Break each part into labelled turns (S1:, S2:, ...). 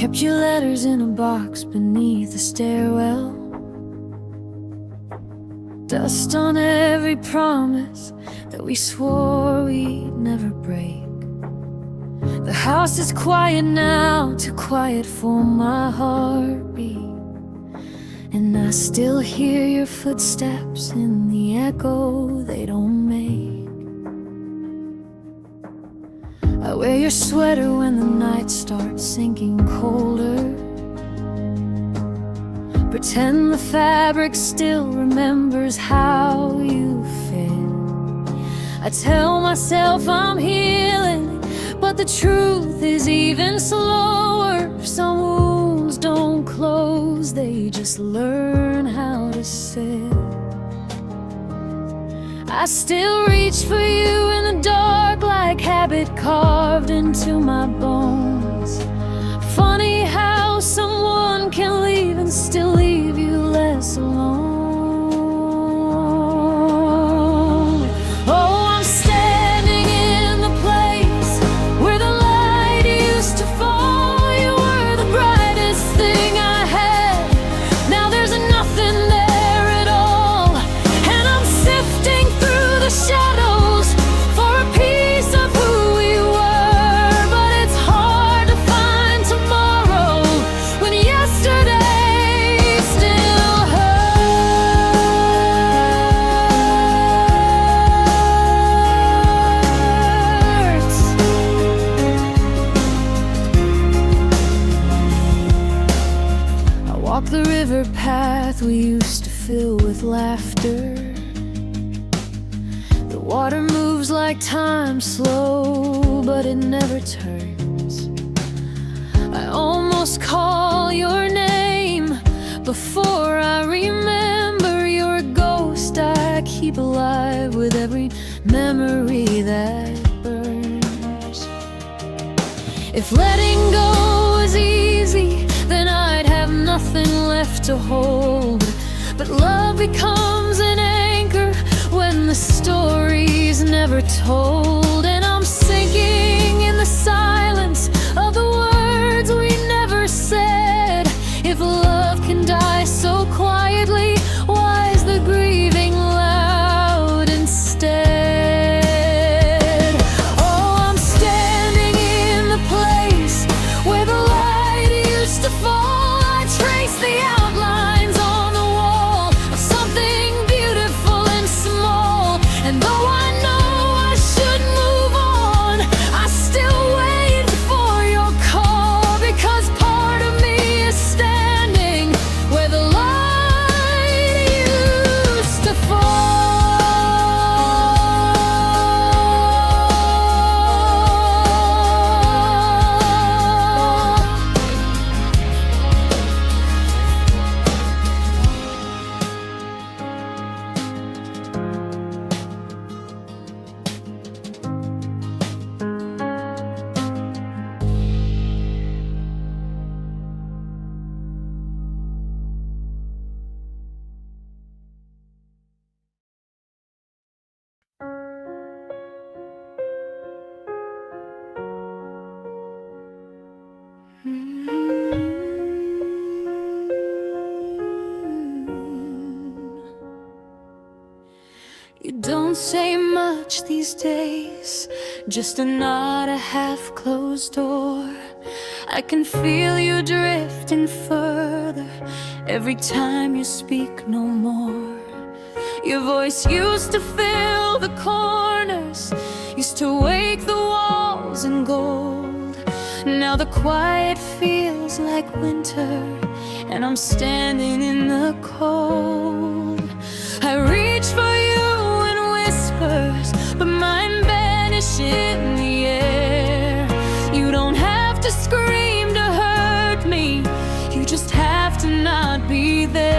S1: Kept your letters in a box beneath the stairwell. Dust on every promise that we swore we'd never break. The house is quiet now, too quiet for my heartbeat. And I still hear your footsteps in the echo they don't make. I wear your sweater when the night starts sinking colder. Pretend the fabric still remembers how you fit. I tell myself I'm healing, but the truth is even slower. Some wounds don't close, they just learn how to sit. I still reach for you in the dark, like habit carved into my bones. Funny how someone can leave and still leave you less alone. Oh, I'm standing in the place where the light used to fall. You were the brightest thing I had. Now there's nothing there at all, and I'm sifting through the shadows for a piece of who we were. But it's hard to find tomorrow when yesterday still hurts. I walk the river path we used to fill with laughter. The water moves like time, slow, but it never turns. I almost call your name before I remember. You're a ghost I keep alive with every memory that burns. If letting go was easy, then I'd have nothing left to hold. But love becomes an anchor when the story's never told. And I'm sinking in the silence of the words we never said. If love can die so quietly, why is the grieving loud instead? Oh, I'm standing in the place where the light used to fall. I trace the outlines on the wall of something beautiful and small. And though I know I should move on, I still wait for your call, because part of me is standing where the light used to fall. You don't say much these days, just a nod, a half-closed door. I can feel you drifting further every time you speak no more. Your voice used to fill the corners, used to wake the walls in gold. Now the quiet feels like winter, and I'm standing in the cold. I reach for you in whispers, but mine vanish in the air. You don't have to scream to hurt me, you just have to not be there.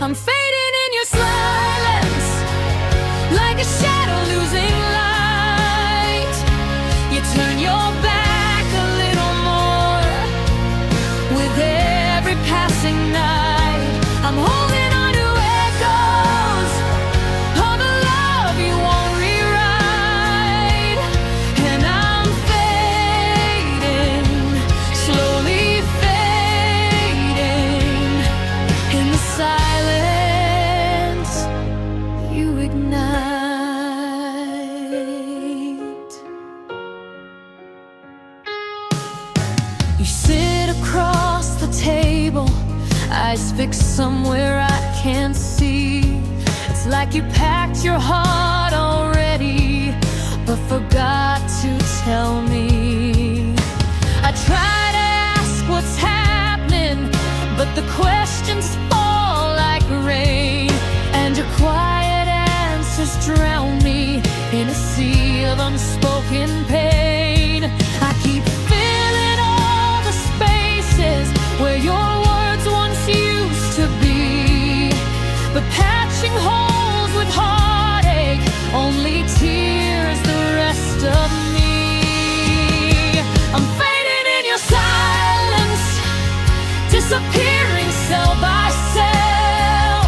S1: I'm fading in your silence, like a shadow losing light. You turn your back a little more with every passing night. I'm holding on to echoes of a love you won't rewrite. And I'm fading You sit across the table, eyes fixed somewhere I can't see. It's like you packed your heart already, but forgot to tell me. I try to ask what's happening, but the questions fall like rain, and your quiet answers drown me in a sea of unspoken pain. I keep filling all the spaces where your words once used to be, but patching holes with heartache only tears the rest of me. I'm fading in your silence, disappearing cell by cell.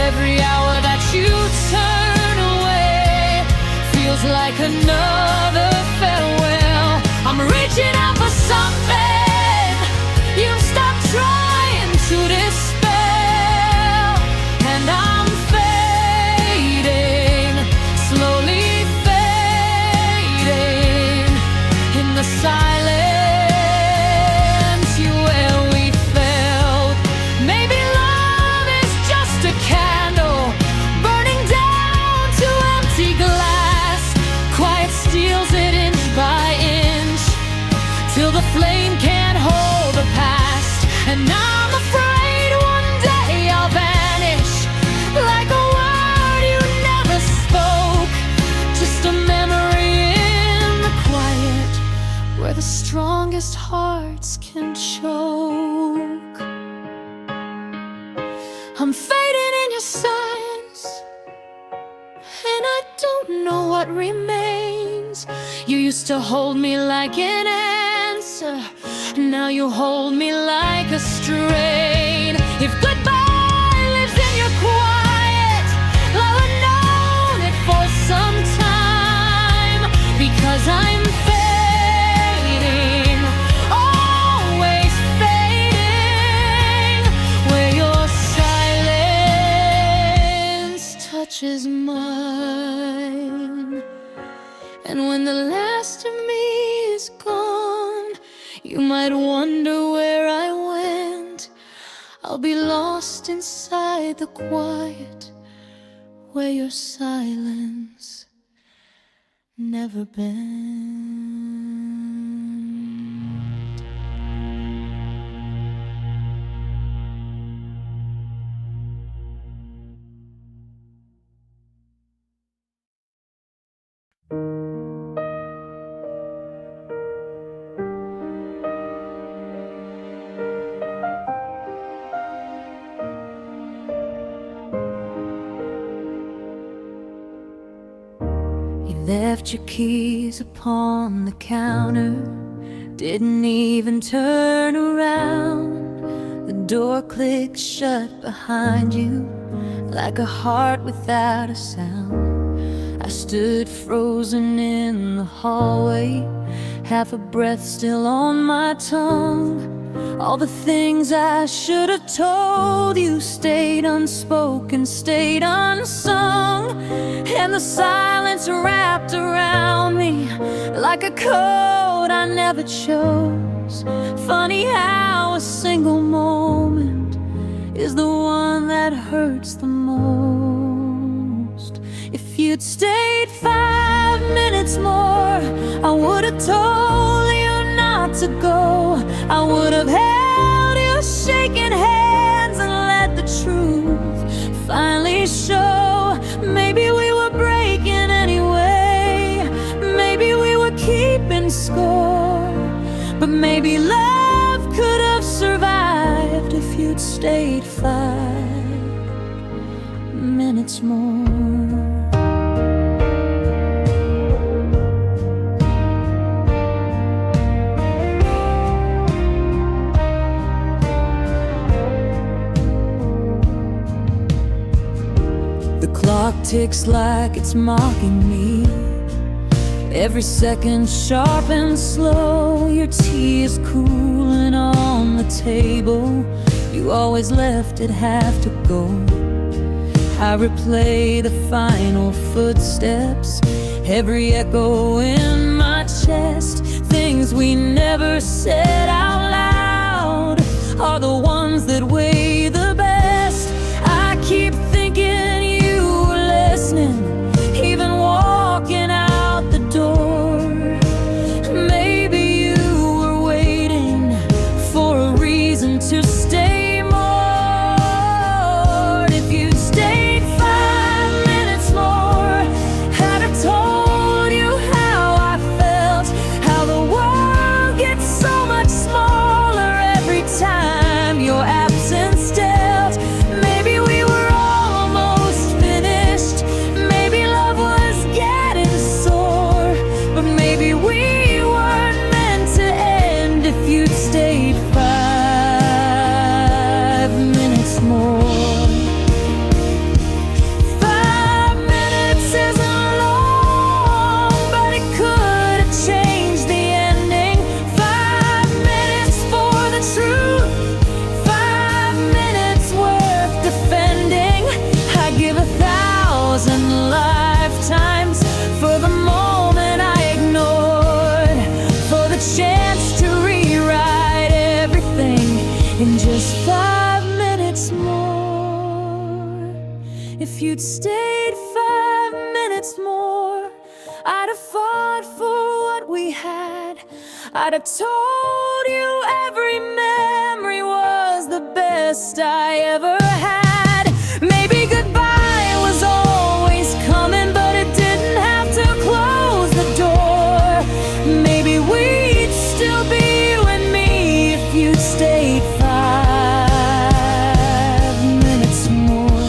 S1: Every hour that you turn away feels like another farewell. I'm reaching out for something you've stopped trying to dispel, and I'm fading, slowly fading in the silence. Where we felt maybe love is just a candle burning down to empty glass. Quiet steals it inch by inch till the flame can't hold the past. And I'm afraid one day I'll vanish like a word you never spoke, just a memory in the quiet where the strongest hearts can choke. I'm fading in your silence, and I don't know what remains. You used to hold me like an answer, now you hold me like a strain. If goodbye lives in your quiet, I'll have known it for some time, because I'm fading, always fading, where your silence touches mine. And when the last of me is gone, you might wonder where I went. I'll be lost inside the quiet where your silence never been. Left your keys upon the counter, didn't even turn around. The door clicked shut behind you like a heart without a sound. I stood frozen in the hallway, half a breath still on my tongue. All the things I should have told you stayed unspoken, stayed unsung. And the silence wrapped around me like a coat I never chose. Funny how a single moment is the one that hurts the most. If you'd stayed 5 minutes more, I would have told you not to go. I would have held your shaking hands and let the truth finally show. Maybe we were breaking anyway, maybe we were keeping score, but maybe love could have survived if you'd stayed 5 minutes more. The clock ticks like it's mocking me, every second sharp and slow. Your tea is cooling on the table, you always left it have to go. I replay the final footsteps, every echo in my chest, things we never said out loud. you'd stayed 5 minutes more. 5 minutes isn't long, but it could have changed the ending. 5 minutes for the truth, 5 minutes worth defending. I'd give 1,000 lifetimes for the moment I ignored, for the chance to rewrite everything in just 5 minutes more. If you'd stayed 5 minutes more, I'd have fought for what we had. I'd have told you every memory was the best I ever had. Maybe goodbye was always coming, but it didn't have to close the door. Maybe we'd still be you and me if you'd stayed 5 minutes more.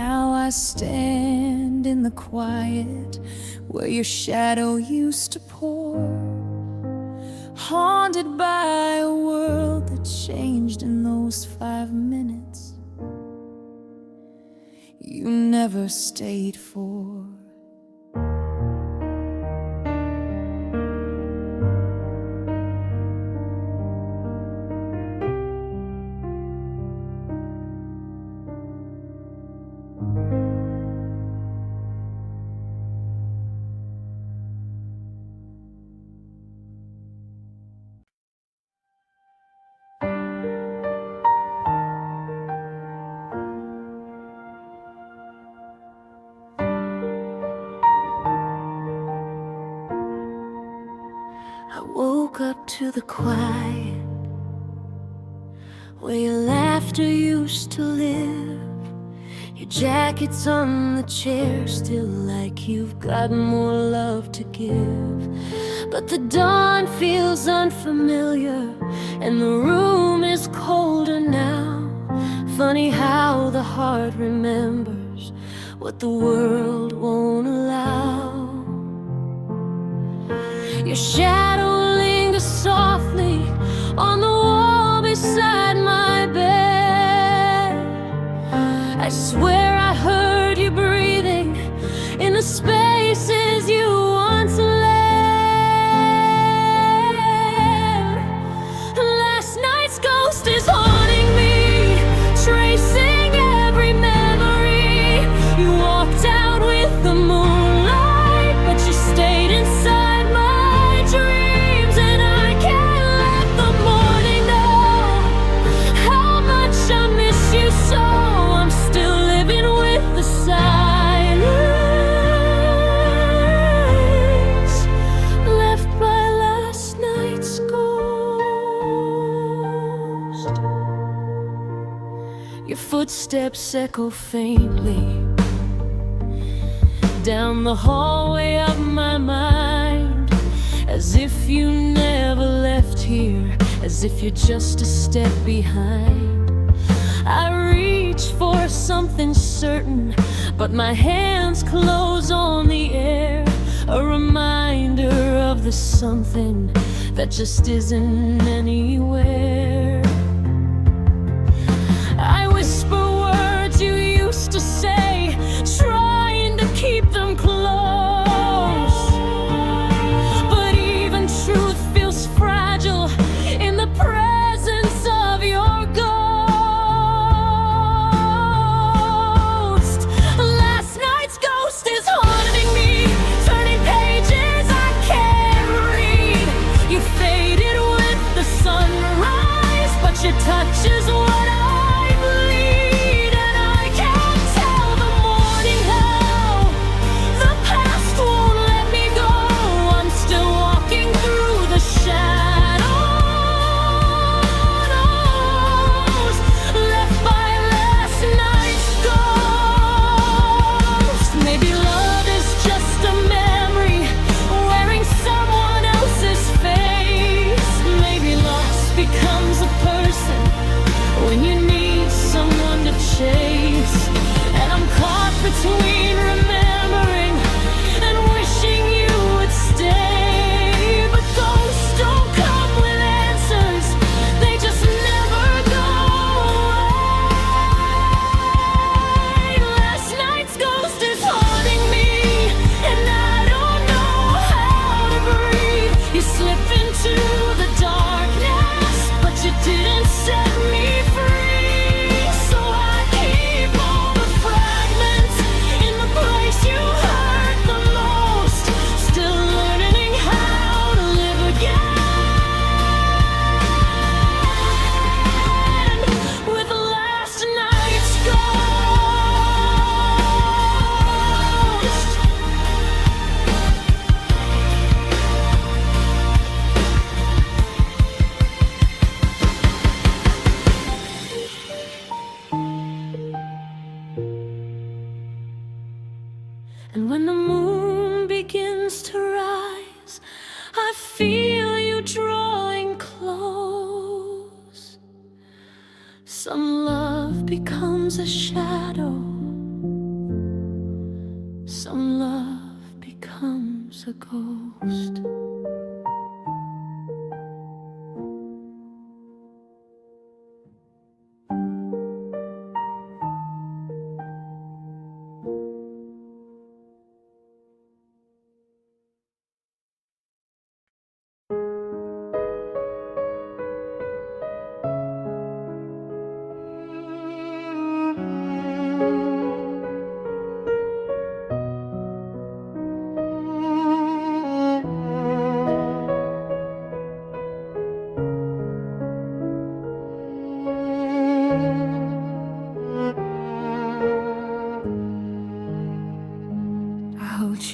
S1: Now I stand in the quiet where your shadow used to pour, haunted by a world that changed in those 5 minutes you never stayed for. I woke up to the quiet where your laughter used to live. Your jacket's on the chair, still like you've got more love to give. But the dawn feels unfamiliar and the room is colder now. Funny how the heart remembers what the world won't allow. Your shadow lingers softly on the wall beside my bed. I swear I heard you breathing in the spaces you once left. Last night's ghost is haunting me, tracing every memory. You walked out with the moonlight, but you stayed inside my dreams. And I can't let the morning know how much I miss you so. I'm still living with the silence left by last night's ghost. Your footsteps echo faintly down the hallway of my mind, as if you never left here, as if you're just a step behind. I reach for something certain, but my hands close on the air, a reminder of the something that just isn't anywhere. I whisper words you used to say, trying to keep them close, but even truth feels fragile in the presence of your ghost. Last night's ghost is haunting me, turning pages I can't read. You faded with the sunrise, but your touch is what I bleed. And I can't tell the morning how the past won't let me go. I'm still walking through the shadows left by last night's ghost. Maybe love is just a memory wearing someone else's face. Maybe loss becomes a person And when the moon begins to rise, I feel you drawing close. Some love becomes a shadow, some love becomes a ghost.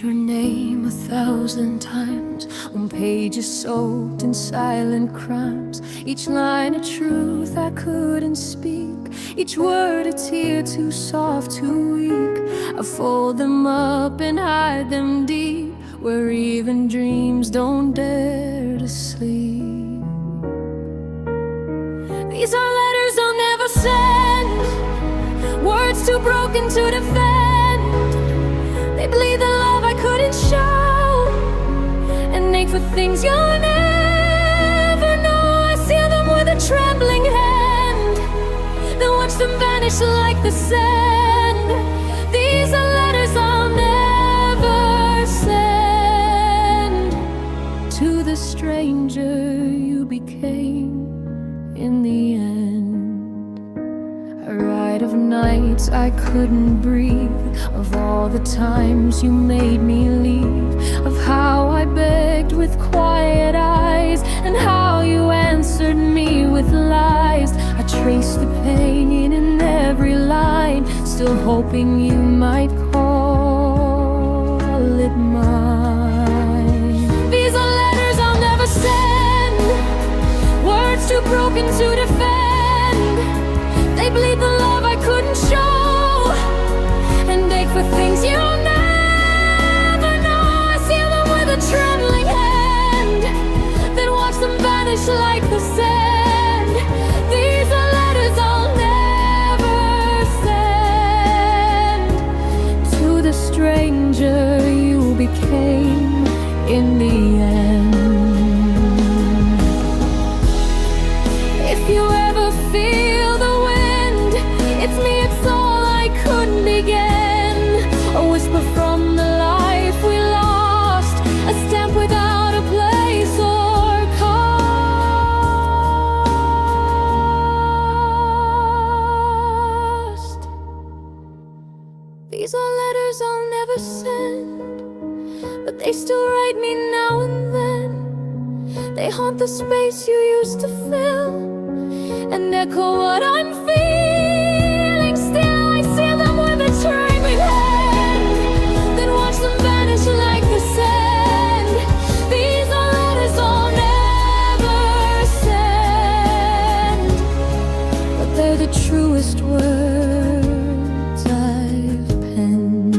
S1: Your name 1,000 times on pages soaked in silent crimes. Each line a truth I couldn't speak, each word a tear too soft, too weak. I fold them up and hide them deep, where even dreams don't dare to sleep. These are letters I'll never send, words too broken to defend. They bleed the love I couldn't show, and ache for things you'll never know. I seal them with a trembling hand, then watch them vanish like the sand. These are letters I'll never send to the stranger you became in the end. I write of nights I couldn't breathe, of all the times you made me leave, of how I begged with quiet eyes, and how you answered me with lies. I traced the pain in every line, still hoping you might call it mine. These are letters I'll never send, words too broken to defend. They bleed the love I couldn't show, and ache for things you'll never know. I seal them with a trembling hand, then watch them vanish like the sand. These are letters I'll never send to the stranger you became in the end. If you ever feel the wind, it's me, it's all I couldn't begin. A whisper from the life we lost, a stamp without a place or cost. These are letters I'll never send, but they still write me now and then. They haunt the space you used to fill, and echo what I'm feeling still. I seal them with a trembling hand, then watch them vanish like the sand. These are letters I'll never send, but they're the truest words I've penned.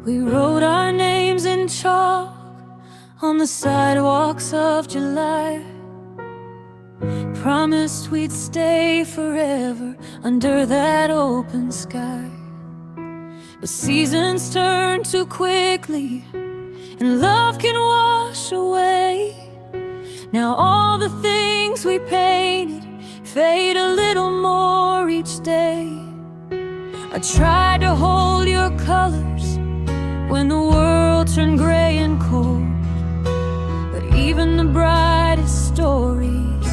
S1: We wrote our names in chalk on the sidewalks of July, promised we'd stay forever under that open sky. But seasons turn too quickly, and love can wash away. Now all the things we painted fade a little more each day. I tried to hold your colors when the world turned gray and cold. But even the brightest stories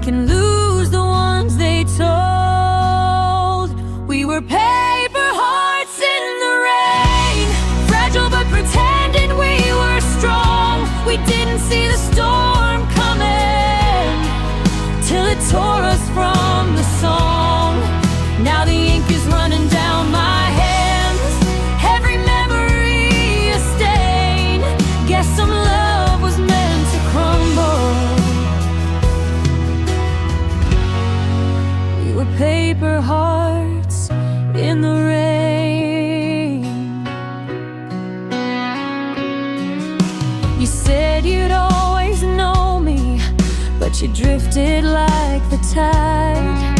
S1: can lose the ones they told. We were paper hearts in the rain, fragile but pretending we were strong. We didn't see the storm coming till it tore us from the song. Now the ink is running down my hands, every memory a stain. Guess some love was meant to crumble. We were paper hearts in the rain. You said you'd always know me, but you drifted like the tide.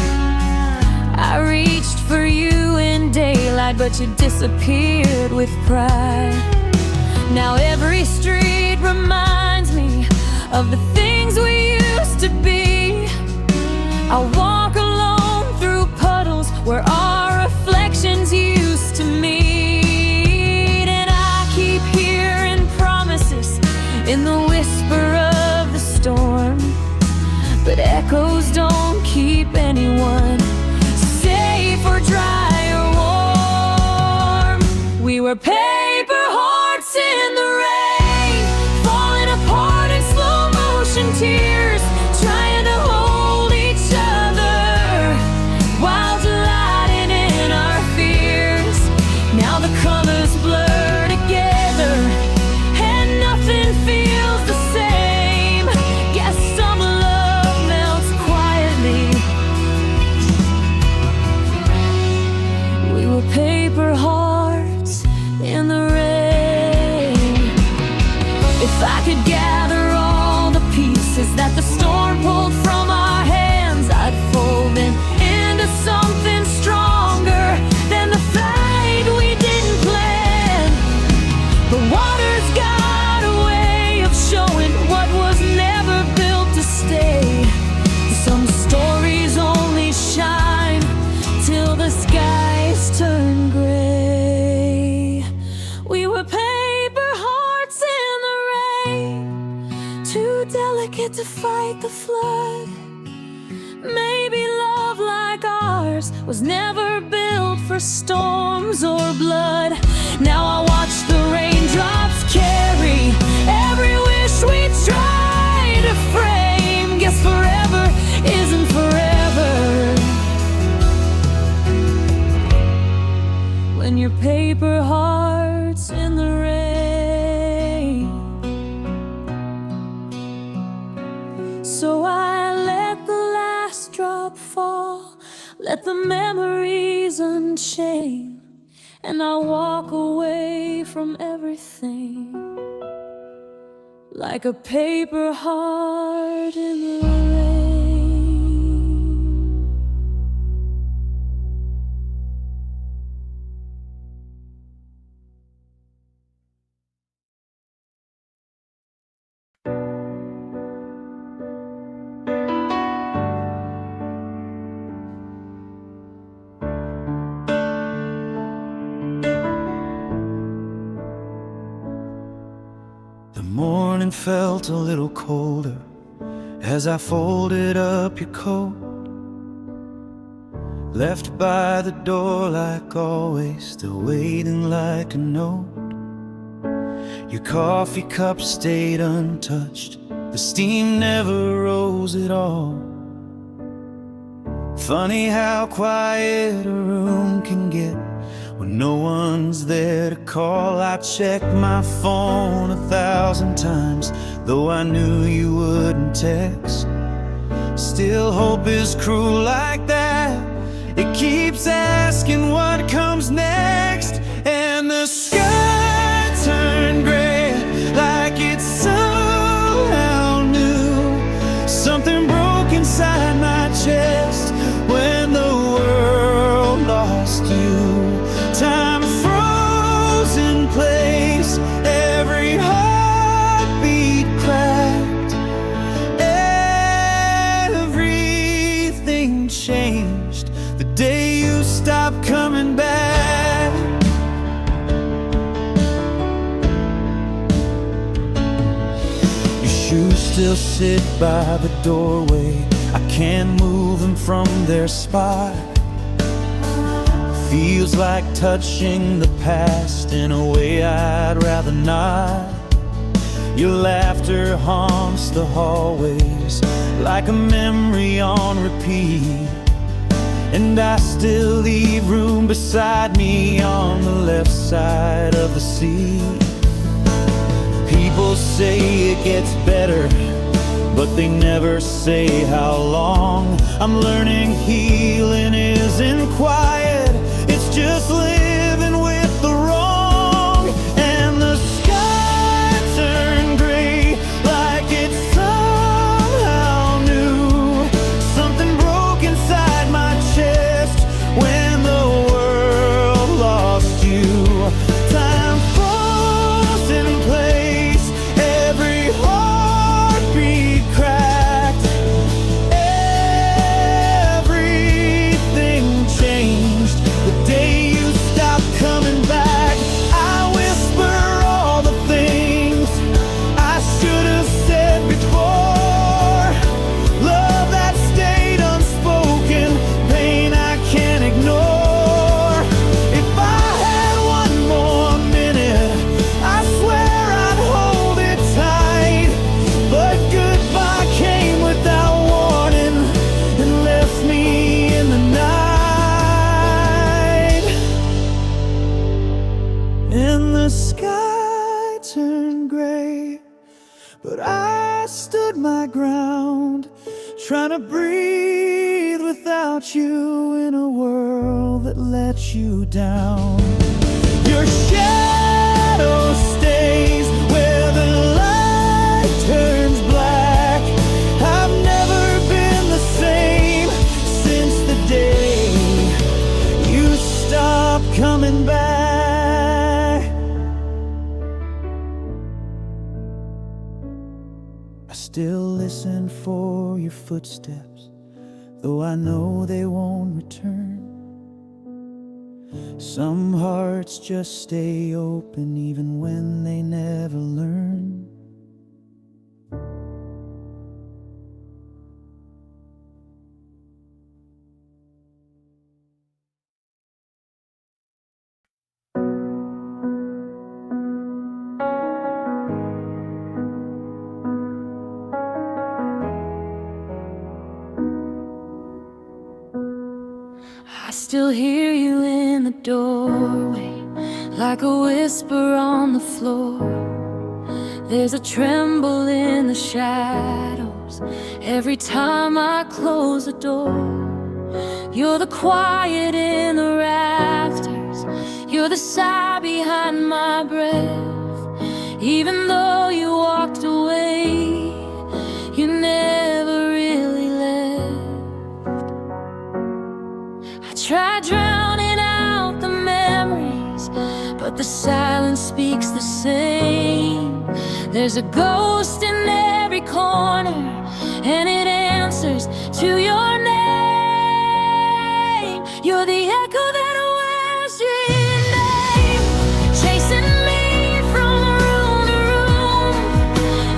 S1: I reached for you in daylight, but you disappeared with pride. Now every street reminds me of the things we used to be. I walk alone through puddles where our reflections used to meet. And I keep hearing promises in the whisper of the storm, but echoes don't keep anyone safe or dry or warm. We were paper hearts in the rain, falling apart in slow motion tears, trying to hold each other while delighting in our fears. Now the colors blur together and nothing feels the same. Guess some love melts quietly. We were paper hearts in the rain. If I could gather all the pieces that the storm pulled from our hands, I'd fold them into something stronger than the fight we didn't plan. The water's got a way of showing what was never built to stay. Some stories only shine till the skies turn gray. We were paper hearts in the rain, too delicate to fight the flood. Maybe love like ours was never built for storms or blood. Now I watch the raindrops carry every wish we try to frame. Guess forever isn't forever when your paper heart's in the rain. So I let the last drop fall, let the memories unchain, and I walk away from everything like a paper heart in the rain.
S2: The morning felt a little colder as I folded up your coat, left by the door like always, still waiting like a note. Your coffee cup stayed untouched, the steam never rose at all. Funny how quiet a room can get when no one's there to call. I checked my phone 1,000 times, though I knew you wouldn't text. Still hope is cruel like that, it keeps asking what comes next. And the sky turned gray like it somehow knew. Something broke inside my chest when the world lost you. Time froze in place, every heartbeat cracked, everything changed the day you stopped coming coming back. Your shoes still sit by the doorway. I can't move them from their spot. Feels like touching the past in a way I'd rather not. Your laughter haunts the hallways like a memory on repeat, and I still leave room beside me on the left side of the seat. People say it gets better, but they never say how long. I'm learning healing isn't quiet, it's just living with the wrong. And the sky turned gray like it somehow knew. Something broke inside my chest when the world lost you. Time froze in place, every heartbeat cracked. Everything changed the day you stopped coming back. I whisper all the things I should have said before. Love that stayed unspoken, pain I can't ignore. If I had one more minute, I swear I'd hold it tight. But goodbye came without warning and left me in the night. And the sky turned gray, but I stood my ground, trying to breathe without you in a world that let you down. Your shadow stays where the light turns black. I've never been the same since the day you stopped coming back. I still listen for your footsteps, though I know they won't return. Some hearts just stay open even when they never learn.
S1: I still hear you in the doorway, like a whisper on the floor. There's a tremble in the shadows every time I close the door. You're the quiet in the rafters, you're the sigh behind my breath. Even though you walked away, you never really left. I tried drowning out the memories, but the silence speaks the same. There's a ghost in every corner, and it answers to your name. You're the echo that wears your name, chasing me from room to room.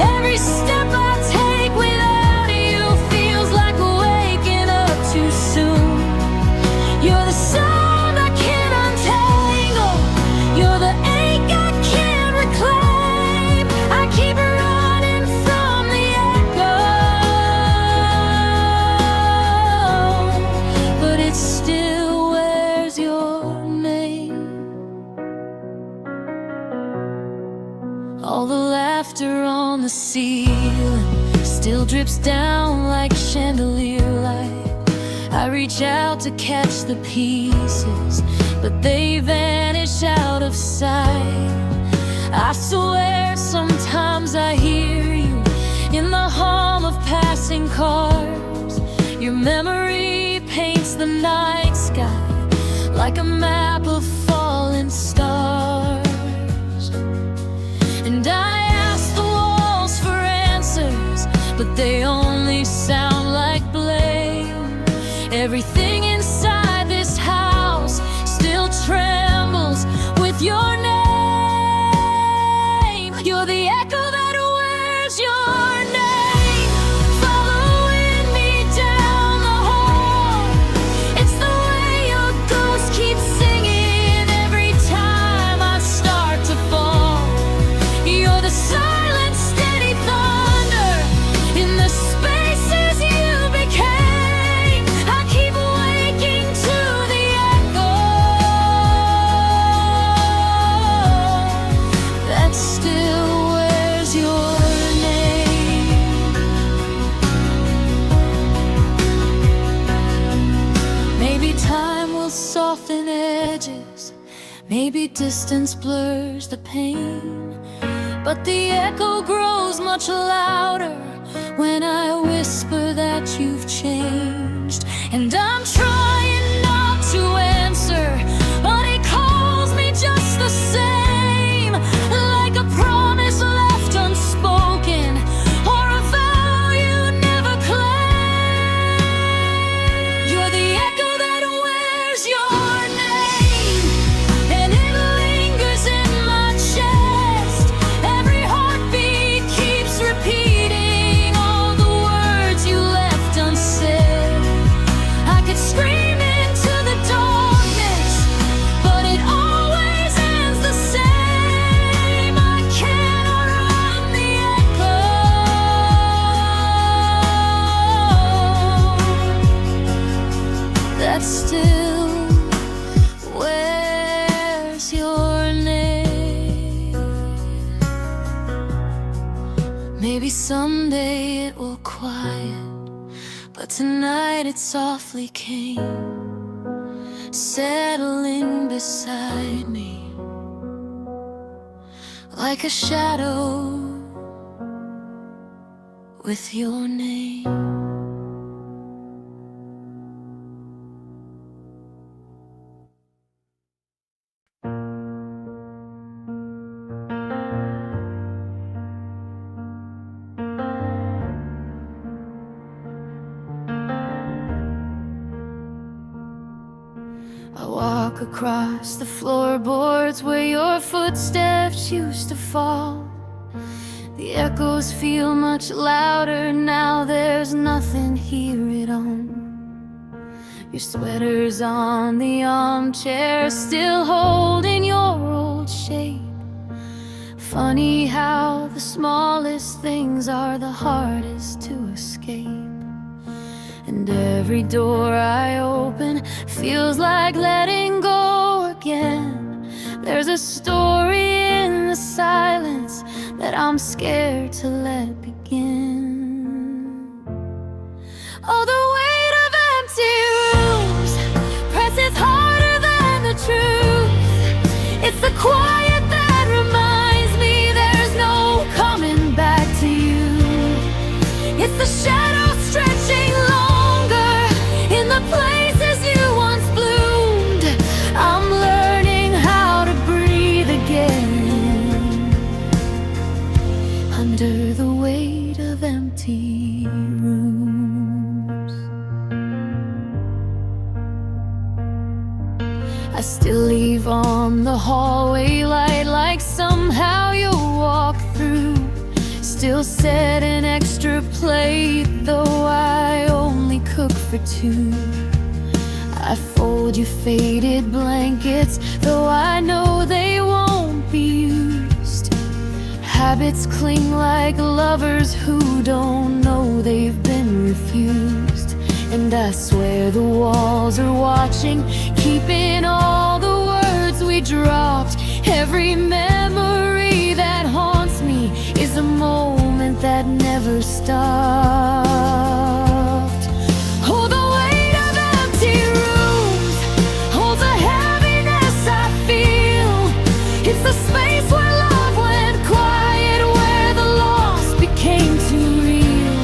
S1: Every step I take without you feels like waking up too soon. You're the sound I can't untangle, you're the ache I can't reclaim. I keep running from the echo, but it still wears your name. All the laughter on the ceiling still drips down like chandelier light. I reach out to catch the pieces, but they vanish out of sight. I swear sometimes I hear you in the hum of passing cars. Your memory paints the night sky like a map of fallen stars. And I ask the walls for answers, but they only sound like blame. Everything inside this house still Maybe distance blurs the pain, but the echo grows much louder when I whisper that you've changed. And I'm trying not to answer, but it calls me just the same, like a promise left unspoken, or a vow you never claimed. You're the echo that wears your name, and it lingers in my chest. Every heartbeat keeps repeating all the words you left unsaid. I could scream into the darkness, but it always ends the same. I cannot run the echo that still wears your name. Maybe someday it will quiet, but tonight it softly came, settling beside me like a shadow with your name. I walk across the floorboards where your footsteps used to fall. The echoes feel much louder now, there's nothing here at all. Your sweater's on the armchair, still holding your old shape. Funny how the smallest things are the hardest to escape. And every door I open feels like letting go again. There's a story in the silence that I'm scared to let begin. Oh, the weight of empty rooms presses harder than the truth. It's the quiet that reminds me there's no coming back to you. It's the shadow stretching longer in the places you once bloomed. I'm learning how to breathe again under the weight of empty rooms. I still leave on the hallway light, like somehow you'll walk through. Still set an extra plate, though I only cook for two. I fold your faded blankets, though I know they won't be used. Habits cling like lovers who don't know they've been refused. And I swear the walls are watching, keeping all the words we dropped. Every memory that haunts me is a moment that never stopped. Oh, the weight of empty rooms holds a heaviness I feel. It's the space where love went quiet, where the loss became too real.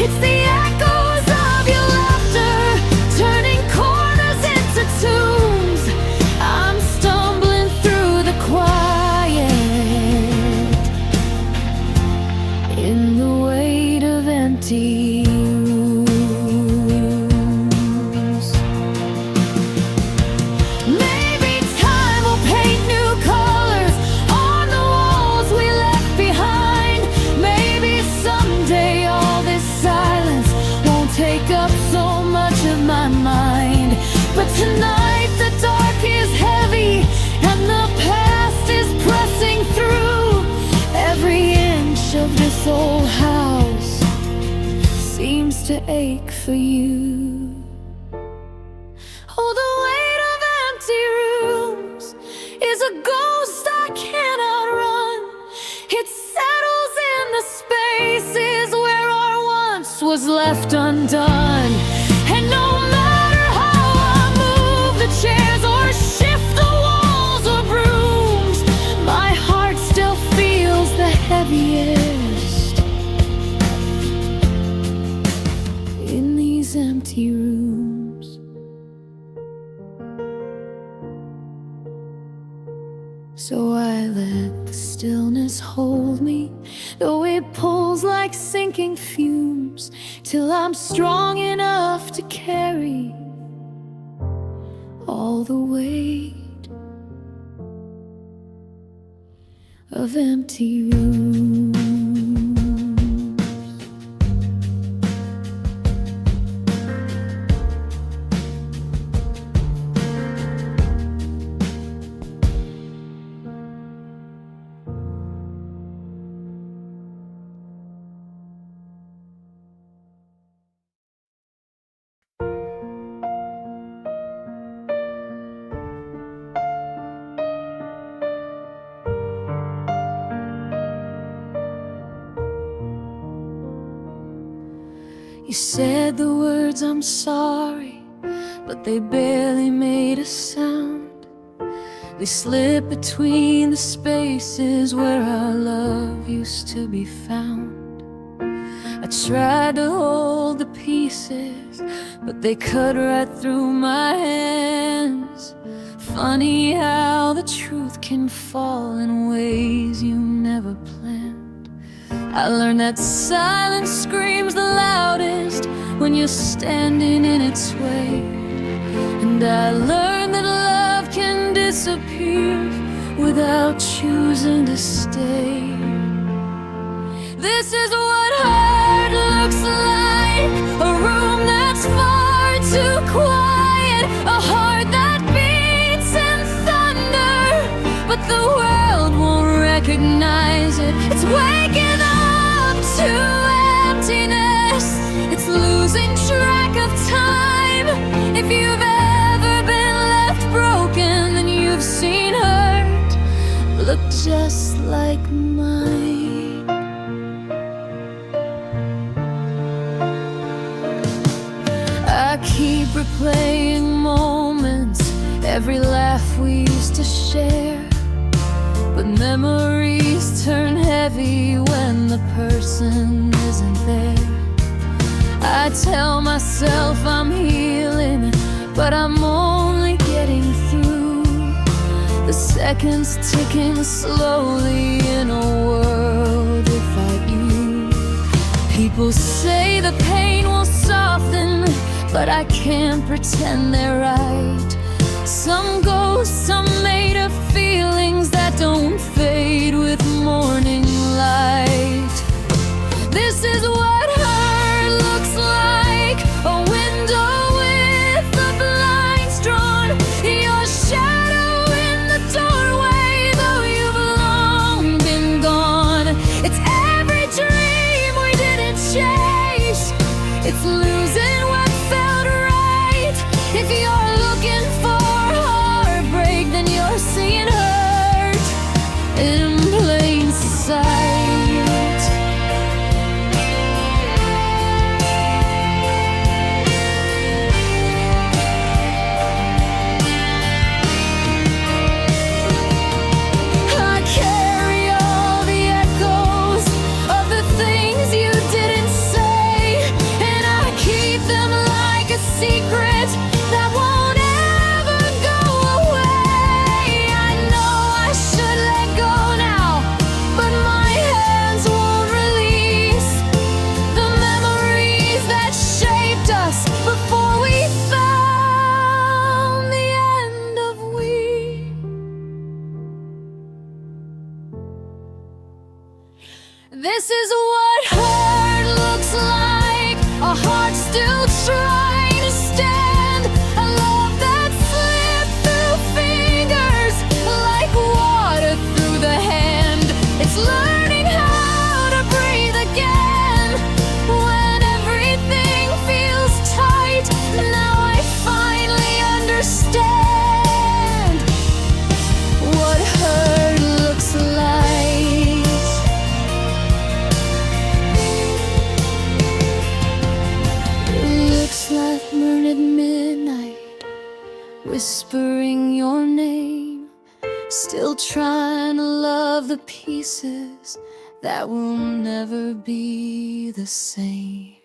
S1: It's the echoes of your laughter, turning corners into tombs. I'm stumbling through the quiet in the weight of empty rooms. Maybe time will paint new colors on the walls we left behind. Maybe someday all this silence won't take up so much of my mind. But tonight the dark is heavy and the past is pressing through. Every inch of this old house seems to ache for you. Oh, the weight of empty rooms is a ghost I cannot run. It settles in the spaces where our once was left undone. And no matter how I move the chairs or shift the walls So I let the stillness hold me, though it pulls like sinking fumes, till I'm strong enough to carry all the weight of empty rooms. You said the words "I'm sorry," but they barely made a sound. They slipped between the spaces where our love used to be found. I tried to hold the pieces, but they cut right through my hands. Funny how the truth can fall in ways you never planned. I learned that silence screams the loudest when you're standing in its way. And I learned that love can disappear without choosing to stay. This is what hurt looks like, a room that's far too quiet, a heart that beats in thunder, but the world won't recognize it. It's waking up to emptiness, it's losing track of time. If you've ever been left broken, then you've seen hurt look just like mine. I keep replaying moments, every laugh we used to share, but memories turn heavy when the person isn't there. I tell myself I'm healing, but I'm only getting through. The seconds ticking slowly in a world without you. People say the pain will soften, but I can't pretend they're right. Some ghosts are made of feelings that don't fade with morning light. This is what hurt looks like, a window with the blinds drawn, your shadow in the doorway, though you've long been gone. It's every dream we didn't chase, it's losing what felt right. If you're looking for heartbreak, then you're seeing hurt in plain sight. I carry all the echoes of the things you didn't say, and I keep them like a secret that won't ever go away. I know I should let go now, but my hands won't release the memories that shaped us before we found the end of we. This is what hurt looks like, a heart still trying to stand, a love that slipped through fingers like water through the hand. It's learning how to breathe again when everything feels tight. Now I finally understand what hurt looks like. Looks like moon at midnight, whispering your name, still trying to love the pieces that will never be the same.